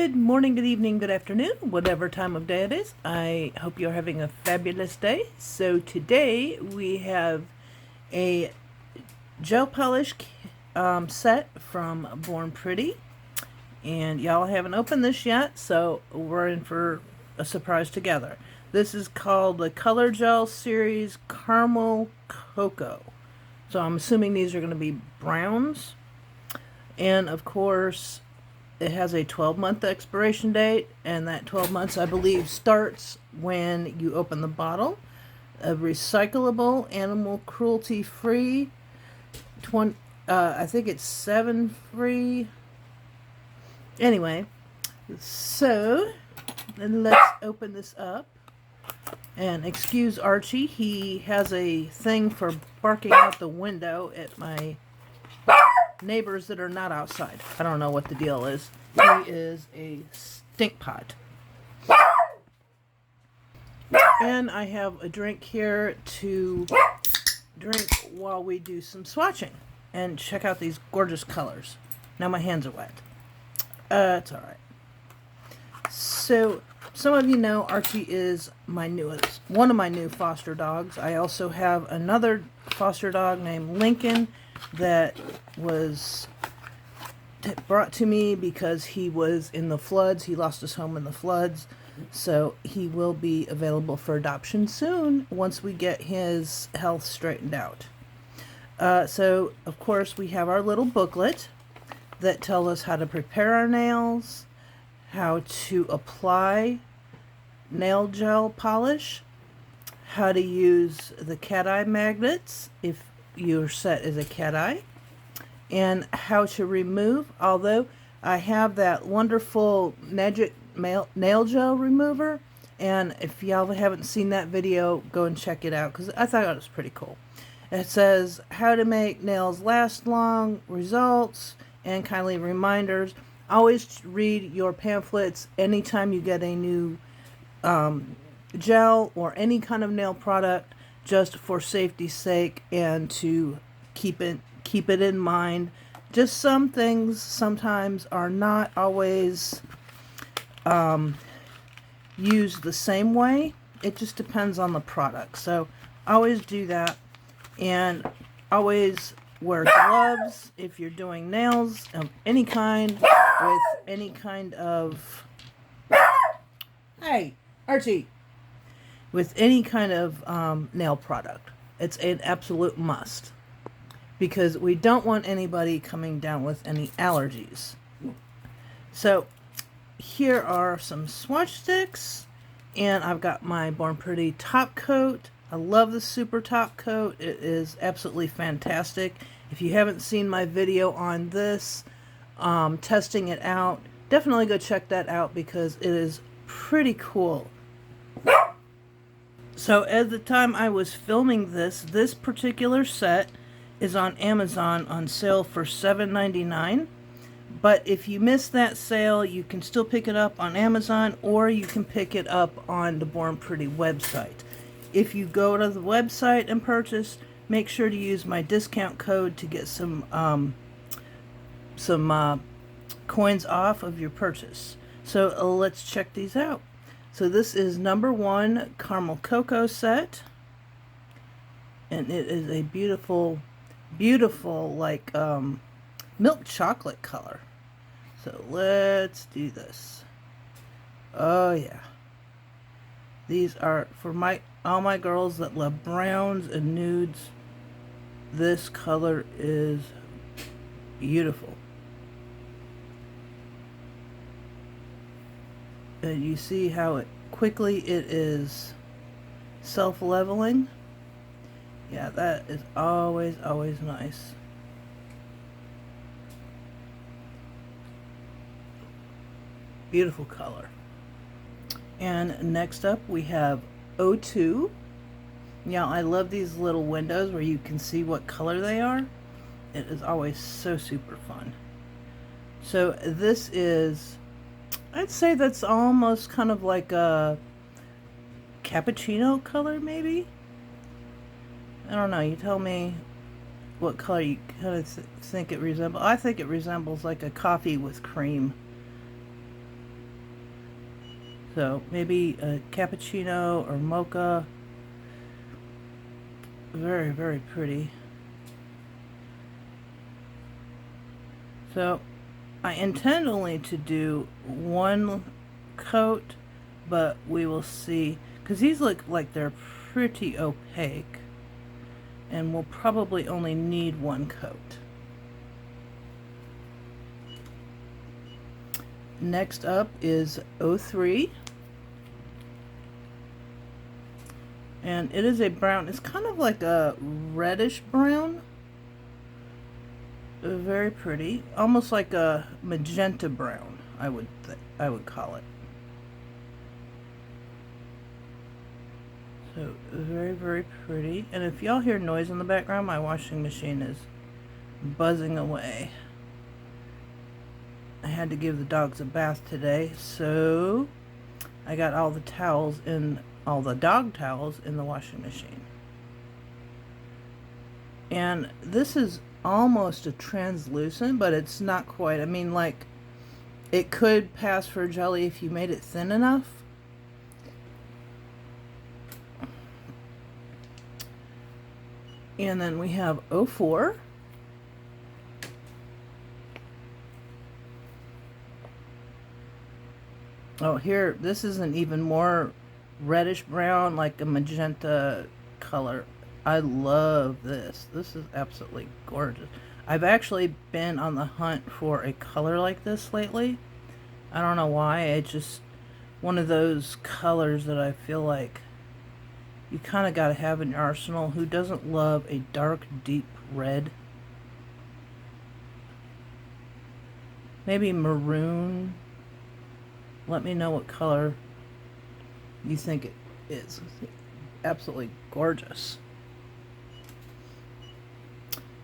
Good morning, good evening, good afternoon, whatever time of day it is. I hope you're having a fabulous day. So today we have a gel polish set from Born Pretty. And y'all haven't opened this yet, so we're in for a surprise together. This is called the Color Gel Series Caramel Cocoa. So I'm assuming these are going to be browns. And of course, it has a 12-month expiration date, and that 12 months, I believe, starts when you open the bottle. A recyclable, animal cruelty-free, I think it's 7 free. Anyway, so then let's open this up. And excuse Archie, he has a thing for barking out the window at my neighbors that are not outside. I don't know what the deal is. He is a stink pot. And I have a drink here to drink while we do some swatching. And check out these gorgeous colors. Now my hands are wet. It's alright. So, some of you know Archie is one of my new foster dogs. I also have another foster dog named Lincoln that was brought to me because he was in the floods. He lost his home in the floods. So he will be available for adoption soon once we get his health straightened out. So, of course, we have our little booklet that tells us how to prepare our nails, how to apply nail gel polish, how to use the cat eye magnets if your set is a cat eye, and how to remove, although I have that wonderful magic nail gel remover, and if y'all haven't seen that video, go and check it out because I thought it was pretty cool. It says how to make nails last long, results, and kindly reminders. Always read your pamphlets anytime you get a new gel or any kind of nail product, just for safety's sake and to keep it in mind. Just some things sometimes are not always used the same way. It just depends on the product. So always do that, and always wear gloves if you're doing nails of any kind with any kind of Archie, with any kind of nail product. It's an absolute must because we don't want anybody coming down with any allergies. So here are some swatch sticks, and I've got my Born Pretty top coat. I love the super top coat. It is absolutely fantastic. If you haven't seen my video on this, testing it out, definitely go check that out because it is pretty cool. So at the time I was filming this particular set is on Amazon on sale for $7.99. But if you missed that sale, you can still pick it up on Amazon, or you can pick it up on the Born Pretty website. If you go to the website and purchase, make sure to use my discount code to get some coins off of your purchase. So let's check these out. So this is number 1 Caramel Cocoa set, and it is a beautiful, beautiful like milk chocolate color. So let's do this. Oh yeah. These are for all my girls that love browns and nudes. This color is beautiful. And you see how quickly it is self-leveling. Yeah, that is always nice. Beautiful color. And next up we have O2. Yeah, I love these little windows where you can see what color they are. It is always so super fun. So this is, I'd say that's almost kind of like a cappuccino color, maybe? I don't know, you tell me what color you kind of think it resembles. I think it resembles like a coffee with cream. So maybe a cappuccino or mocha. Very, very pretty. So I intend only to do one coat, but we will see, because these look like they're pretty opaque, and we'll probably only need one coat. Next up is 03, and it is a brown. It's kind of like a reddish brown. Very pretty, almost like a magenta brown, I would call it. So very, very pretty. And if y'all hear noise in the background, my washing machine is buzzing away. I had to give the dogs a bath today, so I got all the towels in, all the dog towels in the washing machine. And this is almost a translucent, but it's not quite. I mean, like, it could pass for jelly if you made it thin enough. And then we have 04. Oh, here, this is an even more reddish brown, like a magenta color. I love this. This is absolutely gorgeous. I've actually been on the hunt for a color like this lately. I don't know why. It's just one of those colors that I feel like you kind of got to have in your arsenal. Who doesn't love a dark, deep red? Maybe maroon. Let me know what color you think it is. Absolutely gorgeous.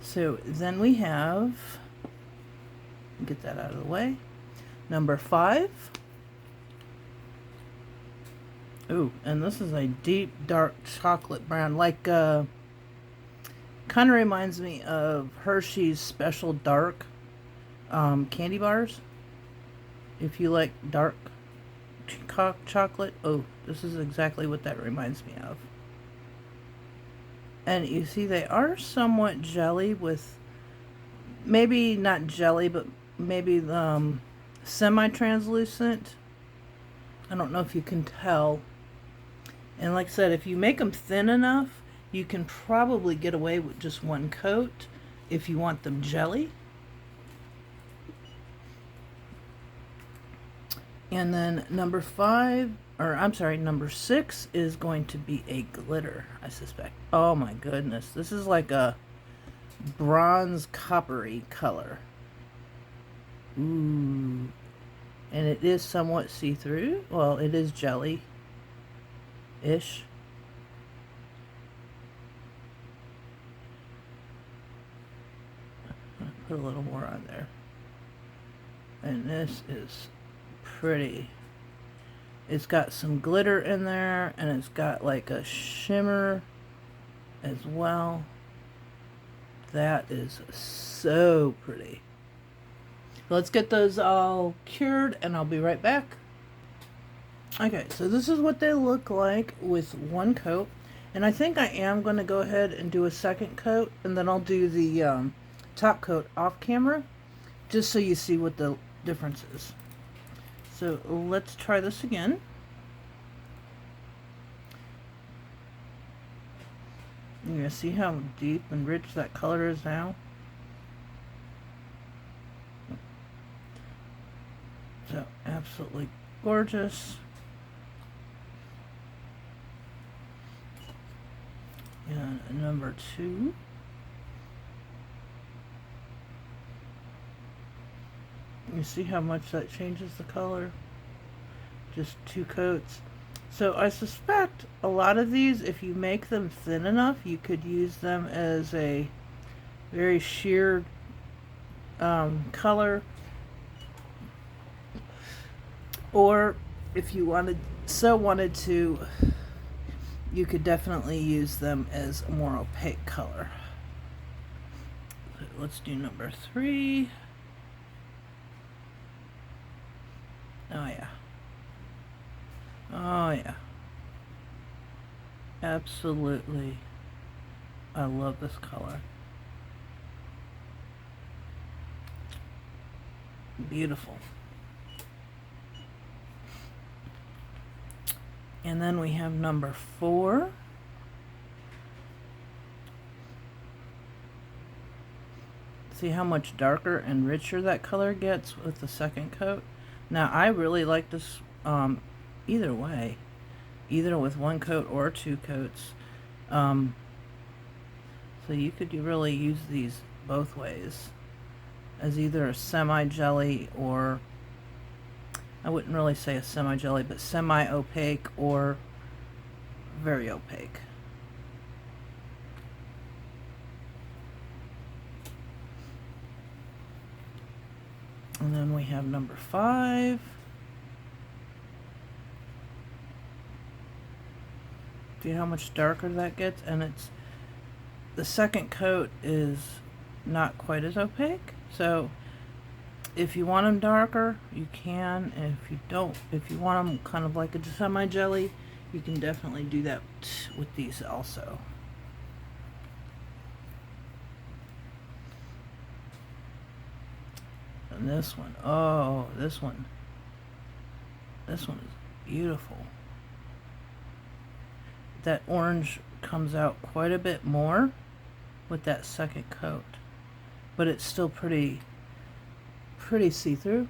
So then we have, get that out of the way, number 5. Ooh, and this is a deep, dark chocolate brown, like, kind of reminds me of Hershey's Special Dark candy bars. If you like dark chocolate, oh, this is exactly what that reminds me of. And you see they are somewhat jelly, with maybe not jelly, but maybe semi-translucent. I don't know if you can tell. And like I said, if you make them thin enough, you can probably get away with just one coat if you want them jelly. And then number 6 is going to be a glitter, I suspect. Oh my goodness, this is like a bronze coppery color. Ooh. And it is somewhat see-through. Well, it is jelly-ish. I'll put a little more on there. And this is pretty. It's got some glitter in there, and it's got like a shimmer as well. That is so pretty. Let's get those all cured, and I'll be right back. Okay, so this is what they look like with one coat. And I think I am going to go ahead and do a second coat, and then I'll do the top coat off camera, just so you see what the difference is. So let's try this again. You're going to see how deep and rich that color is now. So absolutely gorgeous. And number 2. You see how much that changes the color? Just 2 coats. So I suspect a lot of these, if you make them thin enough, you could use them as a very sheer color. Or if you wanted to, you could definitely use them as a more opaque color. So let's do number 3. Oh yeah. Oh yeah. Absolutely. I love this color. Beautiful. And then we have number 4. See how much darker and richer that color gets with the second coat? Now I really like this either way, either with 1 coat or 2 coats. So you could really use these both ways as either a semi-jelly or, I wouldn't really say a semi-jelly, but semi-opaque or very opaque. And then we have number 5. See how much darker that gets? And it's, the second coat is not quite as opaque. So if you want them darker, you can. And if you don't, if you want them kind of like a semi-jelly, you can definitely do that with these also. And this one, oh, this one is beautiful. That orange comes out quite a bit more with that second coat, but it's still pretty see-through.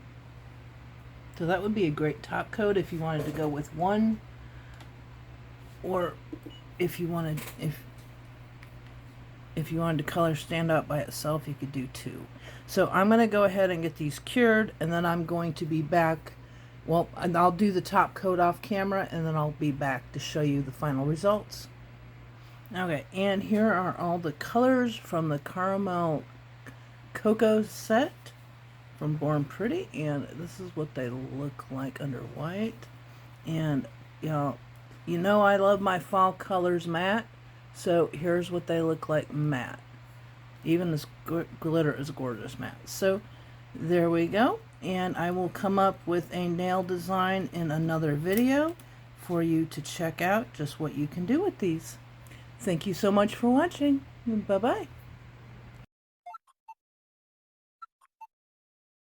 So that would be a great top coat if you wanted to go with 1, or if you wanted if you wanted to color stand out by itself, you could do 2. So I'm going to go ahead and get these cured, and then I'm going to be back. Well, and I'll do the top coat off camera, and then I'll be back to show you the final results. Okay, and here are all the colors from the Caramel Cocoa set from Born Pretty, and this is what they look like under white. And you know I love my fall colors matte, so here's what they look like matte. Even this glitter is gorgeous matte. So there we go, and I will come up with a nail design in another video for you to check out just what you can do with these. Thank you so much for watching. Bye-bye.